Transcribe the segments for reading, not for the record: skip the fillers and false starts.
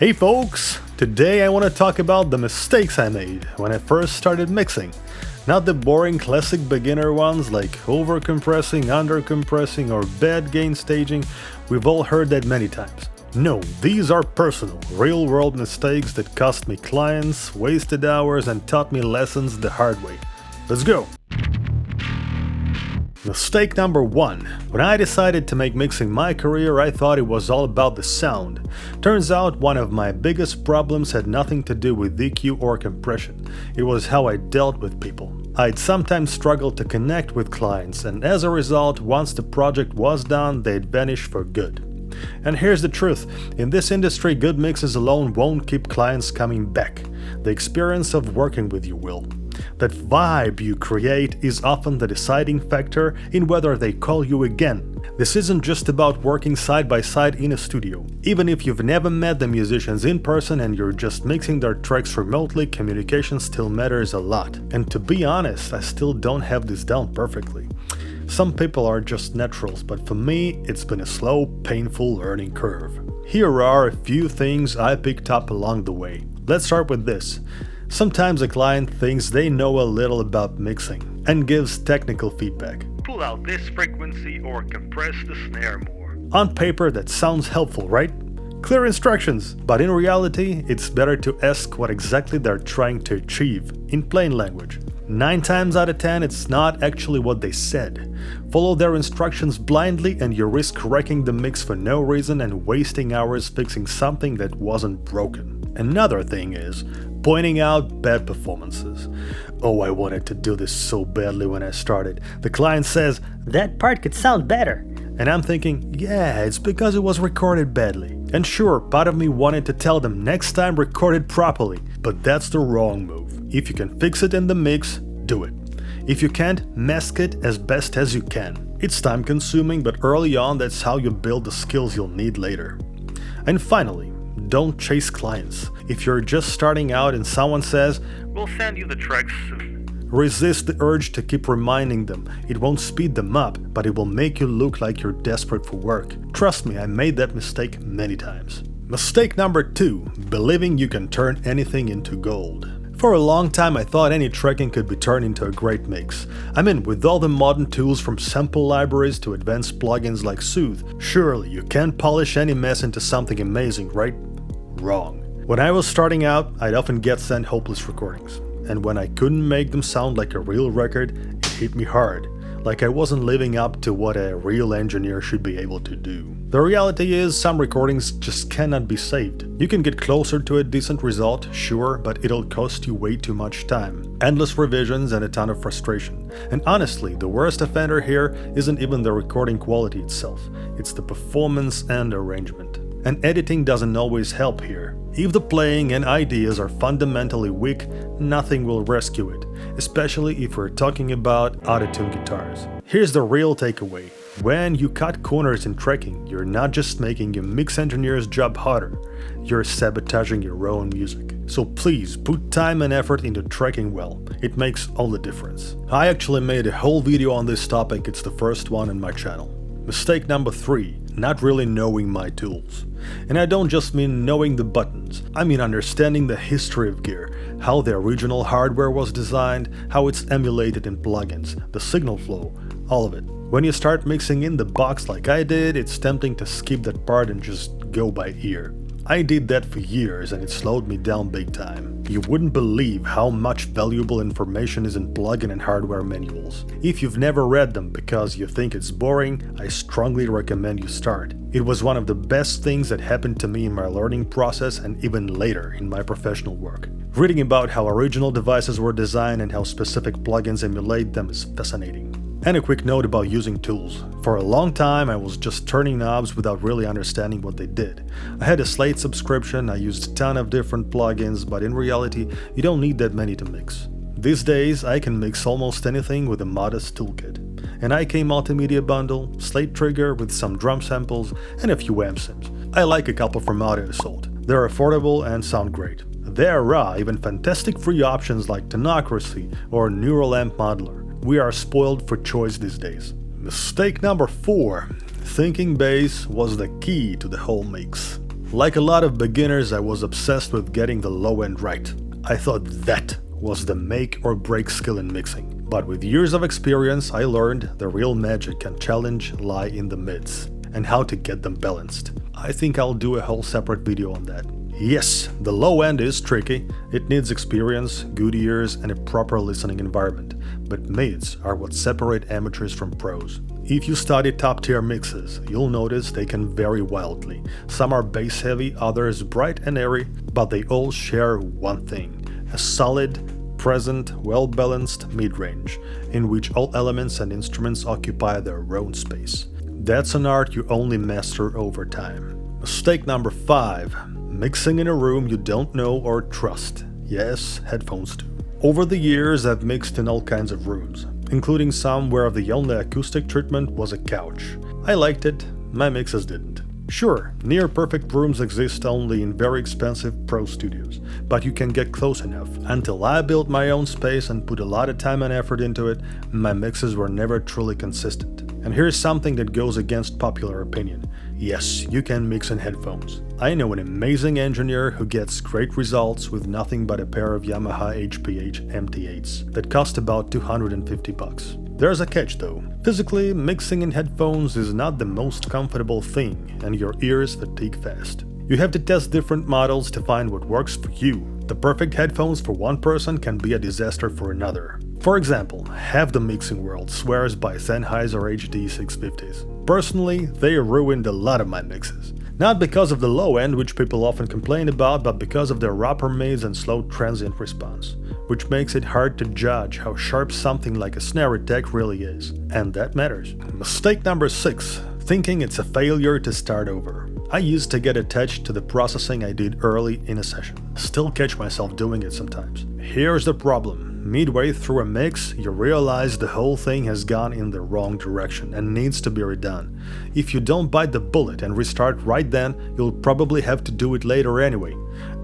Hey folks! Today I want to talk about the mistakes I made when I first started mixing. Not the boring classic beginner ones like overcompressing, undercompressing, or bad gain staging. We've all heard that many times. No, these are personal, real-world mistakes that cost me clients, wasted hours, and taught me lessons the hard way. Let's go! Mistake number 1. When I decided to make mixing my career, I thought it was all about the sound. Turns out one of my biggest problems had nothing to do with EQ or compression. It was how I dealt with people. I'd sometimes struggle to connect with clients, and as a result, once the project was done, they'd vanish for good. And here's the truth, in this industry, good mixes alone won't keep clients coming back. The experience of working with you will. That vibe you create is often the deciding factor in whether they call you again. This isn't just about working side by side in a studio. Even if you've never met the musicians in person and you're just mixing their tracks remotely, communication still matters a lot. And to be honest, I still don't have this down perfectly. Some people are just naturals, but for me, it's been a slow, painful learning curve. Here are a few things I picked up along the way. Let's start with this. Sometimes a client thinks they know a little about mixing and gives technical feedback. Pull out this frequency or compress the snare more. On paper, that sounds helpful, right? Clear instructions, but in reality, it's better to ask what exactly they're trying to achieve in plain language. 9 times out of 10, it's not actually what they said. Follow their instructions blindly and you risk wrecking the mix for no reason and wasting hours fixing something that wasn't broken. Another thing is pointing out bad performances. Oh, I wanted to do this so badly when I started. The client says, "That part could sound better." And I'm thinking, yeah, it's because it was recorded badly. And sure, part of me wanted to tell them next time record it properly, but that's the wrong move. If you can fix it in the mix, do it. If you can't, mask it as best as you can. It's time consuming, but early on that's how you build the skills you'll need later. And finally, don't chase clients. If you're just starting out and someone says, "We'll send you the tracks soon," resist the urge to keep reminding them. It won't speed them up, but it will make you look like you're desperate for work. Trust me, I made that mistake many times. Mistake number 2. Believing you can turn anything into gold. For a long time I thought any tracking could be turned into a great mix. I mean, with all the modern tools from sample libraries to advanced plugins like Soothe, surely you can't polish any mess into something amazing, right? Wrong. When I was starting out, I'd often get sent hopeless recordings. And when I couldn't make them sound like a real record, it hit me hard. Like I wasn't living up to what a real engineer should be able to do. The reality is, some recordings just cannot be saved. You can get closer to a decent result, sure, but it'll cost you way too much time. Endless revisions and a ton of frustration. And honestly, the worst offender here isn't even the recording quality itself. It's the performance and arrangement. And editing doesn't always help here. If the playing and ideas are fundamentally weak, nothing will rescue it, especially if we're talking about auto-tune guitars. Here's the real takeaway. When you cut corners in tracking, you're not just making your mix engineer's job harder, you're sabotaging your own music. So please, put time and effort into tracking well. It makes all the difference. I actually made a whole video on this topic, it's the first one on my channel. Mistake number 3. Not really knowing my tools. And I don't just mean knowing the buttons, I mean understanding the history of gear, how the original hardware was designed, how it's emulated in plugins, the signal flow, all of it. When you start mixing in the box like I did, it's tempting to skip that part and just go by ear. I did that for years and it slowed me down big time. You wouldn't believe how much valuable information is in plugin and hardware manuals. If you've never read them because you think it's boring, I strongly recommend you start. It was one of the best things that happened to me in my learning process and even later in my professional work. Reading about how original devices were designed and how specific plugins emulate them is fascinating. And a quick note about using tools. For a long time I was just turning knobs without really understanding what they did. I had a Slate subscription, I used a ton of different plugins, but in reality you don't need that many to mix. These days I can mix almost anything with a modest toolkit. An IK multimedia bundle, Slate trigger with some drum samples, and a few amp sims. I like a couple from Audio Assault. They're affordable and sound great. There are even fantastic free options like Tonocracy or Neural Amp Modeler. We are spoiled for choice these days. Mistake number 4. Thinking bass was the key to the whole mix. Like a lot of beginners, I was obsessed with getting the low end right. I thought that was the make or break skill in mixing. But with years of experience, I learned the real magic and challenge lie in the mids and how to get them balanced. I think I'll do a whole separate video on that. Yes, the low end is tricky. It needs experience, good ears, and a proper listening environment. But mids are what separate amateurs from pros. If you study top-tier mixes, you'll notice they can vary wildly. Some are bass-heavy, others bright and airy, but they all share one thing: a solid, present, well-balanced mid-range, in which all elements and instruments occupy their own space. That's an art you only master over time. Mistake number 5. Mixing in a room you don't know or trust. Yes, headphones too. Over the years, I've mixed in all kinds of rooms, including some where the only acoustic treatment was a couch. I liked it, my mixes didn't. Sure, near-perfect rooms exist only in very expensive pro studios, but you can get close enough. Until I built my own space and put a lot of time and effort into it, my mixes were never truly consistent. And here's something that goes against popular opinion. Yes, you can mix in headphones. I know an amazing engineer who gets great results with nothing but a pair of Yamaha HPH MT8s that cost about $250. There's a catch though. Physically, mixing in headphones is not the most comfortable thing, and your ears fatigue fast. You have to test different models to find what works for you. The perfect headphones for one person can be a disaster for another. For example, half the mixing world swears by Sennheiser HD 650s. Personally, they ruined a lot of my mixes. Not because of the low end, which people often complain about, but because of their upper mids and slow transient response, which makes it hard to judge how sharp something like a snare attack really is. And that matters. Mistake number 6. Thinking it's a failure to start over. I used to get attached to the processing I did early in a session. Still catch myself doing it sometimes. Here's the problem. Midway through a mix, you realize the whole thing has gone in the wrong direction and needs to be redone. If you don't bite the bullet and restart right then, you'll probably have to do it later anyway,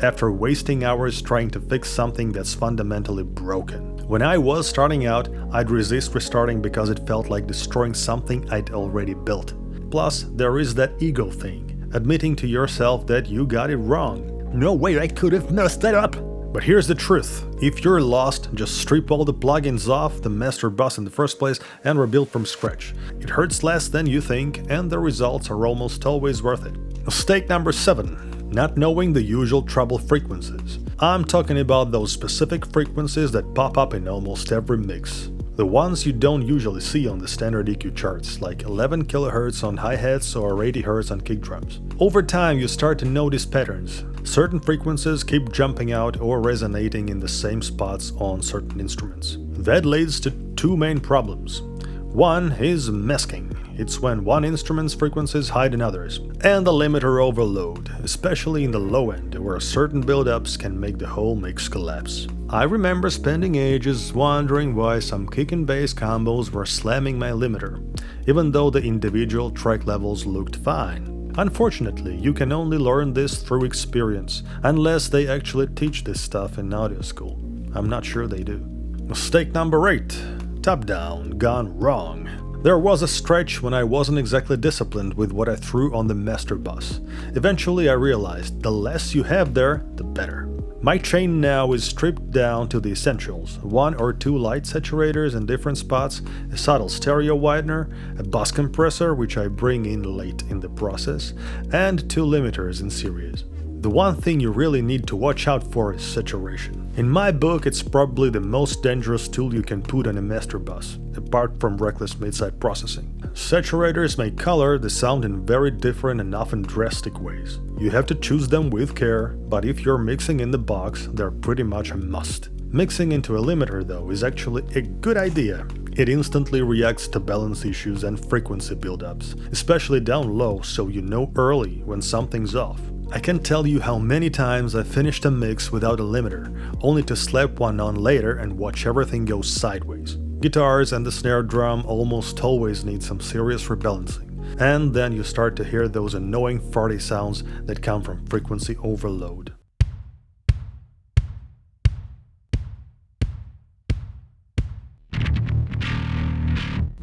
after wasting hours trying to fix something that's fundamentally broken. When I was starting out, I'd resist restarting because it felt like destroying something I'd already built. Plus, there is that ego thing, admitting to yourself that you got it wrong. No way I could have messed that up! But here's the truth. If you're lost, just strip all the plugins off the master bus in the first place and rebuild from scratch. It hurts less than you think, and the results are almost always worth it. Mistake number 7. Not knowing the usual treble frequencies. I'm talking about those specific frequencies that pop up in almost every mix. The ones you don't usually see on the standard EQ charts, like 11 kHz on hi-hats or 80 Hz on kick drums. Over time, you start to notice patterns. Certain frequencies keep jumping out or resonating in the same spots on certain instruments. That leads to 2 main problems. One is masking. It's when one instrument's frequencies hide in others. And the limiter overload, especially in the low end, where certain build-ups can make the whole mix collapse. I remember spending ages wondering why some kick and bass combos were slamming my limiter, even though the individual track levels looked fine. Unfortunately, you can only learn this through experience, unless they actually teach this stuff in audio school. I'm not sure they do. Mistake number 8. Top-down gone wrong. There was a stretch when I wasn't exactly disciplined with what I threw on the master bus. Eventually I realized the less you have there, the better. My chain now is stripped down to the essentials: 1 or 2 light saturators in different spots, a subtle stereo widener, a bus compressor which I bring in late in the process, and 2 limiters in series. The one thing you really need to watch out for is saturation. In my book, it's probably the most dangerous tool you can put on a master bus, apart from reckless midside processing. Saturators may color the sound in very different and often drastic ways. You have to choose them with care, but if you're mixing in the box, they're pretty much a must. Mixing into a limiter, though, is actually a good idea. It instantly reacts to balance issues and frequency buildups, especially down low, so you know early when something's off. I can tell you how many times I finished a mix without a limiter, only to slap one on later and watch everything go sideways. Guitars and the snare drum almost always need some serious rebalancing, and then you start to hear those annoying farty sounds that come from frequency overload.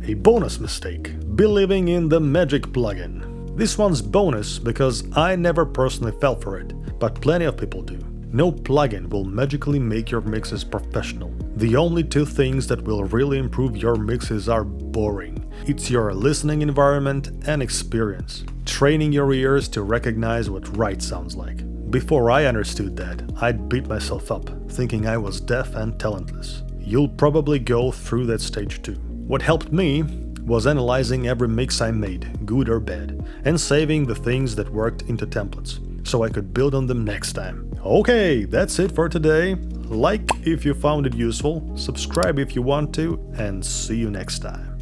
A bonus mistake: believing in the magic plugin. This one's bonus because I never personally fell for it, but plenty of people do. No plugin will magically make your mixes professional. The only two things that will really improve your mixes are boring. It's your listening environment and experience. Training your ears to recognize what right sounds like. Before I understood that, I'd beat myself up, thinking I was deaf and talentless. You'll probably go through that stage too. What helped me was analyzing every mix I made, good or bad, and saving the things that worked into templates, so I could build on them next time. Okay, that's it for today. Like if you found it useful, subscribe if you want to, and see you next time.